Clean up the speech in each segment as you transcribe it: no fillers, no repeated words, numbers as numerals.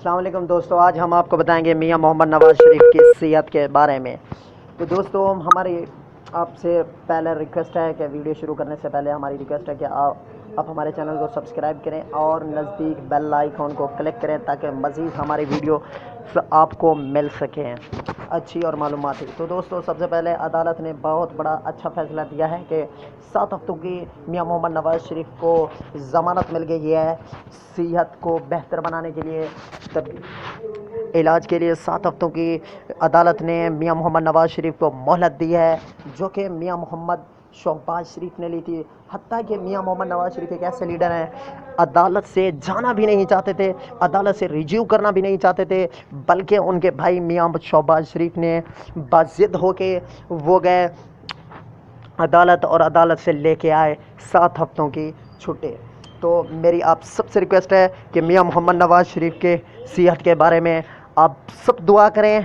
السلام علیکم دوستو، آج ہم آپ کو بتائیں گے میاں محمد نواز شریف کی صحت کے بارے میں۔ تو دوستو ہماری آپ سے پہلے ریکویسٹ ہے کہ ویڈیو شروع کرنے سے پہلے ہماری ریکویسٹ ہے کہ آپ ہمارے چینل کو سبسکرائب کریں اور نزدیک بیل آئیکن کو کلک کریں تاکہ مزید ہماری ویڈیو آپ کو مل سکیں اچھی اور معلوماتی۔ تو دوستو سب سے پہلے عدالت نے بہت بڑا اچھا فیصلہ دیا ہے کہ 7 ہفتوں کی میاں محمد نواز شریف کو ضمانت مل گئی ہے صحت کو بہتر بنانے کے لیے، علاج کے لیے 7 ہفتوں کی عدالت نے میاں محمد نواز شریف کو مہلت دی ہے، جو کہ میاں محمد شہباز شریف نے لی تھی۔ حتیٰ کہ میاں محمد نواز شریف ایک ایسے لیڈر ہیں، عدالت سے جانا بھی نہیں چاہتے تھے، عدالت سے ریجیو کرنا بھی نہیں چاہتے تھے، بلکہ ان کے بھائی میاں شہباز شریف نے باضد ہو کے وہ گئے عدالت اور عدالت سے لے کے آئے 7 ہفتوں کی چھٹی۔ تو میری آپ سب سے ریکویسٹ ہے کہ میاں محمد نواز شریف کے صحت کے بارے میں آپ سب دعا کریں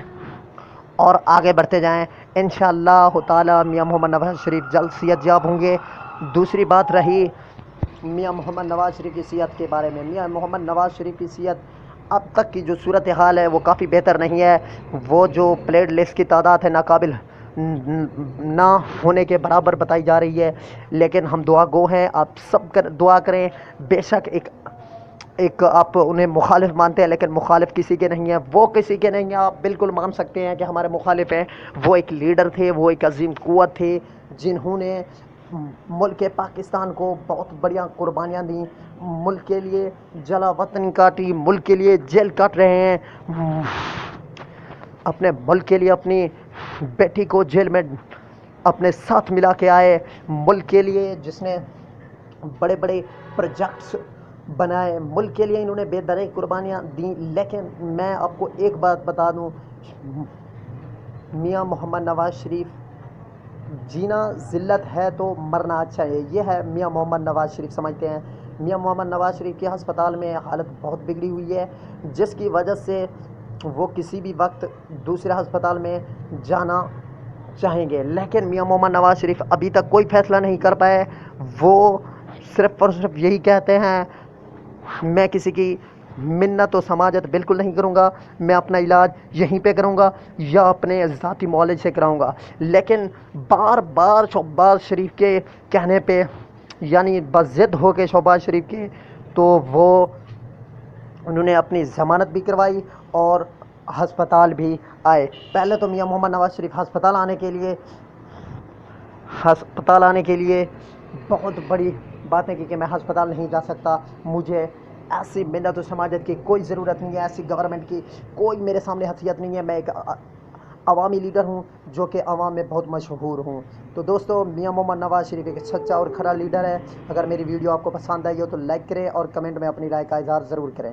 اور آگے بڑھتے جائیں۔ انشاءاللہ تعالی میاں محمد نواز شریف جلد صحت یاب ہوں گے۔ دوسری بات رہی میاں محمد نواز شریف کی صحت کے بارے میں، میاں محمد نواز شریف کی صحت اب تک کی جو صورتحال ہے وہ کافی بہتر نہیں ہے۔ وہ جو پلیٹ لیس کی تعداد ہے ناقابل نہ ہونے کے برابر بتائی جا رہی ہے، لیکن ہم دعا گو ہیں، آپ سب دعا کریں۔ بے شک ایک آپ انہیں مخالف مانتے ہیں، لیکن مخالف کسی کے نہیں ہیں، وہ کسی کے نہیں ہیں، آپ بالکل مان سکتے ہیں کہ ہمارے مخالف ہیں۔ وہ ایک لیڈر تھے، وہ ایک عظیم قوت تھے، جنہوں نے ملک پاکستان کو بہت بڑیاں قربانیاں دیں، ملک کے لیے جلا وطن کاٹی، ملک کے لیے جیل کاٹ رہے ہیں، اپنے ملک کے لیے اپنی بیٹی کو جیل میں اپنے ساتھ ملا کے آئے، ملک کے لیے جس نے بڑے بڑے پروجیکٹس بنائے، ملک کے لیے انہوں نے بے درے قربانیاں دیں۔ لیکن میں آپ کو ایک بات بتا دوں، میاں محمد نواز شریف جینا ذلت ہے تو مرنا اچھا ہے، یہ ہے میاں محمد نواز شریف سمجھتے ہیں۔ میاں محمد نواز شریف کے ہسپتال میں حالت بہت بگڑی ہوئی ہے، جس کی وجہ سے وہ کسی بھی وقت دوسرے ہسپتال میں جانا چاہیں گے، لیکن میاں محمد نواز شریف ابھی تک کوئی فیصلہ نہیں کر پائے۔ وہ صرف اور صرف یہی کہتے ہیں میں کسی کی منت و سماجت بالکل نہیں کروں گا، میں اپنا علاج یہیں پہ کروں گا یا اپنے ذاتی معالج سے کراؤں گا۔ لیکن بار بار شہباز شریف کے کہنے پہ، یعنی بضد ہو کے شہباز شریف کے، تو انہوں نے اپنی ضمانت بھی کروائی اور ہسپتال بھی آئے۔ پہلے تو میاں محمد نواز شریف ہسپتال آنے کے لیے بہت بڑی باتیں کی کہ میں ہسپتال نہیں جا سکتا، مجھے ایسی منت و سماجت کی کوئی ضرورت نہیں ہے، ایسی گورنمنٹ کی کوئی میرے سامنے حیثیت نہیں ہے، میں ایک عوامی لیڈر ہوں جو کہ عوام میں بہت مشہور ہوں۔ تو دوستو میاں محمد نواز شریف ایک سچا اور کھرا لیڈر ہے۔ اگر میری ویڈیو آپ کو پسند آئی ہو تو لائک کریں اور کمنٹ میں اپنی رائے کا اظہار ضرور کریں۔